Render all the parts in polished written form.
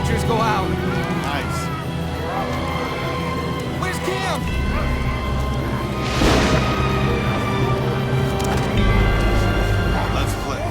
captors go out. Nice. Where's Cam? Let's play.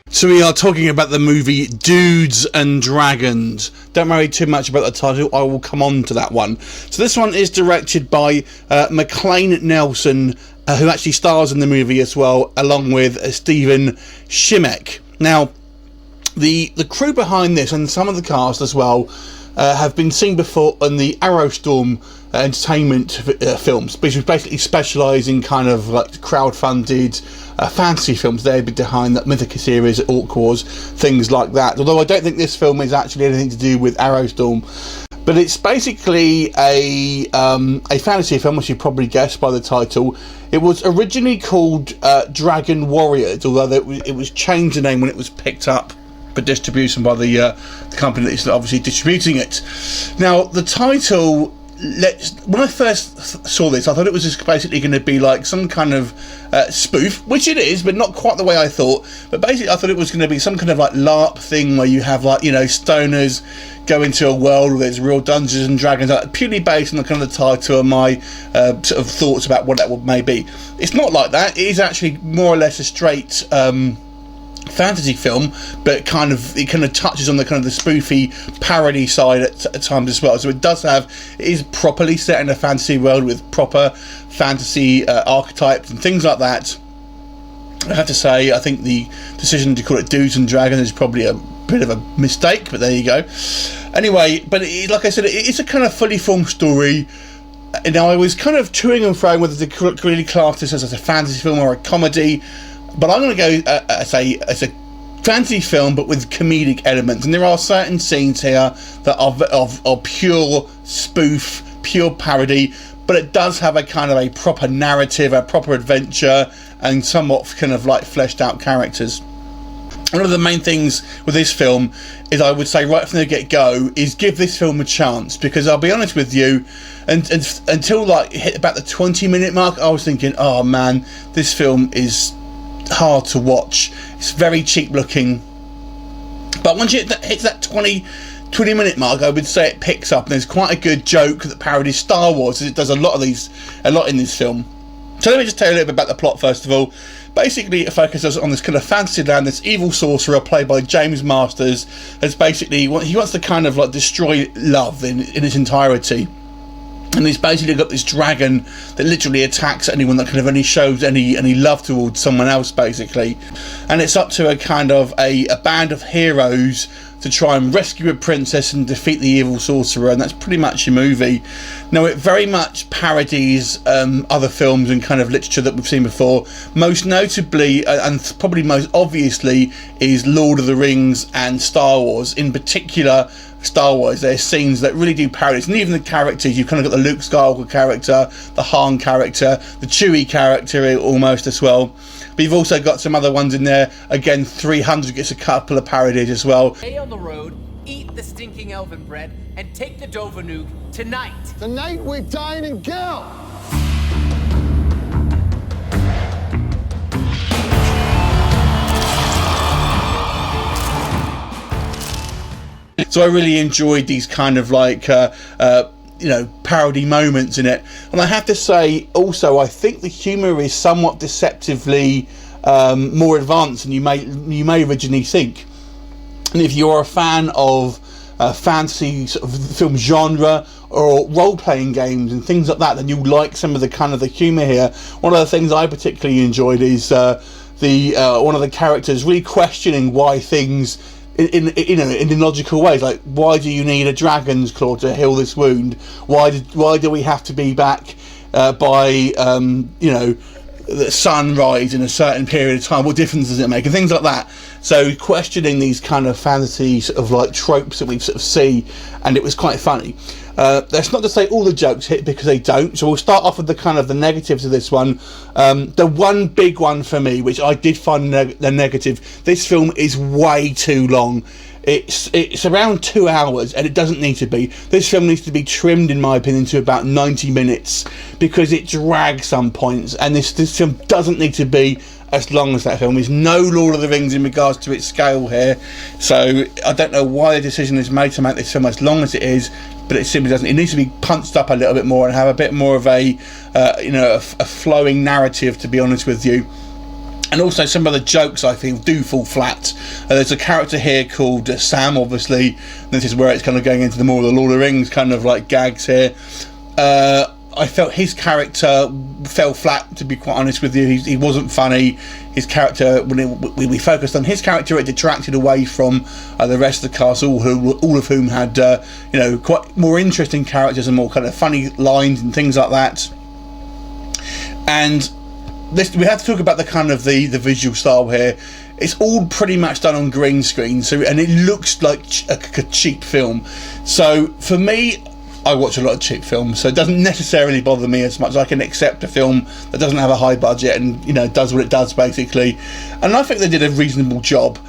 So we are talking about the movie Dudes and Dragons. Don't worry too much about the title, I will come on to that one. So this one is directed by McLean Nelson, who actually stars in the movie as well, along with Stephen Shimek. Now, the crew behind this, and some of the cast as well, have been seen before on the Arrowstorm entertainment films, which basically specialise in kind of like crowd-funded fantasy films. They'd be behind that Mythica series, Orc Wars, things like that. Although I don't think this film is actually anything to do with Arrowstorm, but it's basically a fantasy film, as you probably guessed by the title. It was originally called Dragon Warriors, although it was changed the name when it was picked up for distribution by the company that is obviously distributing it. Now, the title, when I first saw this, I thought it was just basically going to be like some kind of spoof, which it is, but not quite the way I thought. But basically, I thought it was going to be some kind of like LARP thing where you have, like, you know, stoners go into a world where there's real Dungeons and Dragons, purely based on the kind of the title and my sort of thoughts about what that may be. It's not like that. It is actually more or less a straight fantasy film, but it kind of touches on the kind of the spoofy parody side at times as well. So it is properly set in a fantasy world with proper fantasy archetypes and things like that. I have to say, I think the decision to call it Dudes and Dragons is probably a bit of a mistake, but there you go. Anyway, but like I said, it's a kind of fully formed story. Now, I was kind of toing and froing whether to really class this as a fantasy film or a comedy, but I'm going to go as a fantasy film, but with comedic elements. And there are certain scenes here that are of pure spoof, pure parody, but it does have a kind of a proper narrative, a proper adventure, and somewhat kind of like fleshed out characters. One of the main things with this film is, I would say right from the get-go, is give this film a chance, because I'll be honest with you, and until like hit about the 20-minute mark, I was thinking, oh man, this film is hard to watch. It's very cheap looking, but once it hits that 20-minute mark, I would say it picks up, and there's quite a good joke that parodies Star Wars, as it does a lot in this film. So let me just tell you a little bit about the plot first of all. Basically, it focuses on this kind of fantasy land. This evil sorcerer, played by James Masters, has basically he wants to kind of like destroy love in its entirety. And he's basically got this dragon that literally attacks anyone that kind of only shows any love towards someone else, basically. And it's up to a kind of a band of heroes to try and rescue a princess and defeat the evil sorcerer, and that's pretty much your movie. Now, it very much parodies other films and kind of literature that we've seen before. Most notably, and probably most obviously, is Lord of the Rings and Star Wars. In particular, Star Wars, there's scenes that really do parodies, and even the characters. You've kind of got the Luke Skywalker character, the Han character, the Chewie character almost as well. But you've also got some other ones in there. Again, 300 gets a couple of parodies as well. Stay on the road, eat the stinking elven bread, and take the Dovanuk tonight. Tonight we dine and go. So I really enjoyed these kind of like parody moments in it, and I have to say also, I think the humour is somewhat deceptively more advanced than you may originally think. And if you're a fan of fantasy sort of film genre or role-playing games and things like that, then you'll like some of the kind of the humour here. One of the things I particularly enjoyed is one of the characters really questioning why things in illogical ways, like, why do you need a dragon's claw to heal this wound? Why do we have to be back by the sunrise in a certain period of time, what difference does it make, and things like that. So questioning these kind of fantasy sort of like tropes that we sort of see, and it was quite funny. That's not to say all the jokes hit, because they don't. So we'll start off with the kind of the negatives of this one. The one big one for me, which I did find the negative, this film is way too long. It's around 2 hours, and it doesn't need to be. This film needs to be trimmed, in my opinion, to about 90 minutes, because it drags some points, and this film doesn't need to be as long as that film. There's no Lord of the Rings in regards to its scale here, so I don't know why the decision is made to make this film as long as it is, but it simply doesn't. It needs to be punched up a little bit more and have a bit more of a flowing narrative, to be honest with you. And also some of the jokes, I feel, do fall flat. There's a character here called Sam, obviously. This is where it's kind of going into the more of the Lord of the Rings kind of like gags here. I felt his character fell flat, to be quite honest with you. He wasn't funny. His character, when we focused on his character, it detracted away from the rest of the cast, all of whom had quite more interesting characters and more kind of funny lines and things like that. And we have to talk about the kind of the visual style here. It's all pretty much done on green screen, and it looks like a cheap film. So for me, I watch a lot of cheap films, so it doesn't necessarily bother me as much. I can accept a film that doesn't have a high budget and does what it does basically. And I think they did a reasonable job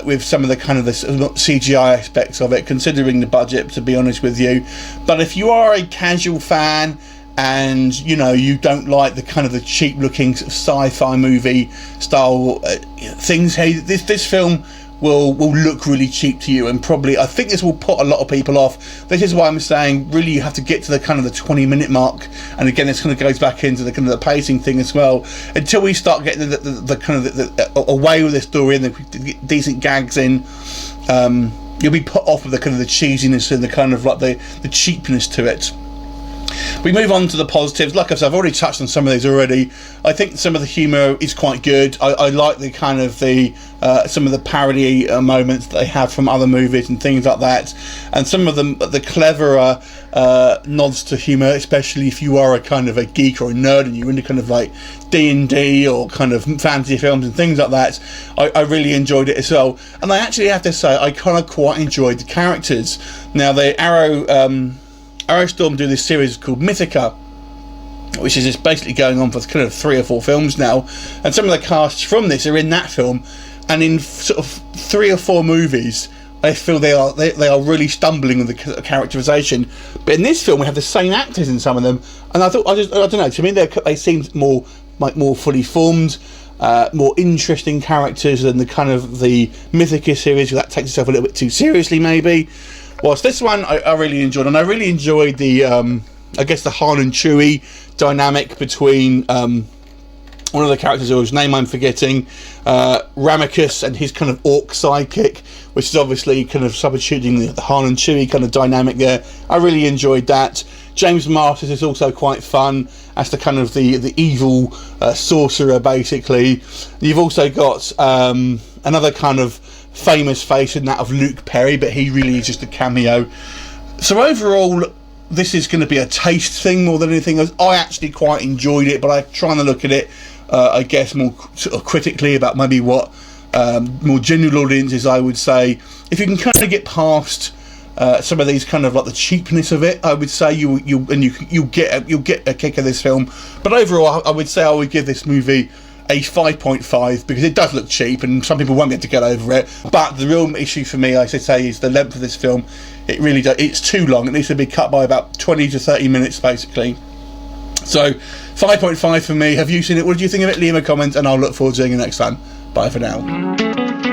with some of the kind of the CGI aspects of it, considering the budget, to be honest with you. But if you are a casual fan, and you don't like the kind of the cheap looking sort of sci-fi movie style things, hey, this film will look really cheap to you, and probably I think this will put a lot of people off. This is why I'm saying really you have to get to the kind of the 20-minute mark, and again this kind of goes back into the kind of the pacing thing as well, until we start getting the kind of the away with the story and the decent gags in. You'll be put off with the kind of the cheesiness and the kind of like the cheapness to it. We move on to the positives. Like I said, I've already touched on some of these already. I think some of the humour is quite good. I like the kind of some of the parody moments that they have from other movies and things like that, and some of the cleverer nods to humour, especially if you are a kind of a geek or a nerd and you're into kind of like D&D or kind of fantasy films and things like that. I really enjoyed it as well, and I actually have to say I kind of quite enjoyed the characters. Now the Arrowstorm do this series called Mythica, which is just basically going on for kind of 3 or 4 films now, and some of the casts from this are in that film, and in sort of 3 or 4 movies I feel they are really stumbling with the characterization. But in this film we have the same actors in some of them, and I don't know, to me they seemed more fully formed, more interesting characters than the kind of the Mythica series, that takes itself a little bit too seriously maybe. Whilst this one I really enjoyed, and I really enjoyed the I guess the Han and Chewie dynamic between one of the characters whose name I'm forgetting, Ramicus, and his kind of orc sidekick, which is obviously kind of substituting the Han and Chewie kind of dynamic there. I really enjoyed that. James Masters is also quite fun as the kind of the evil sorcerer basically. You've also got another kind of famous face in that of Luke Perry, but he really is just a cameo. So overall, this is going to be a taste thing more than anything else. I actually quite enjoyed it, but I'm trying to look at it I guess more sort of critically about maybe what more general audiences, I would say. If you can kind of get past some of these kind of like the cheapness of it, I would say you'll get a kick of this film. But overall, I would say I would give this movie a 5.5 because it does look cheap and some people won't be able to get over it. But the real issue for me, I should say, is the length of this film. It really does. It's too long. It needs to be cut by about 20 to 30 minutes basically. So 5.5 for me. Have you seen it? What did you think of it? Leave a comment and I'll look forward to seeing you next time. Bye for now.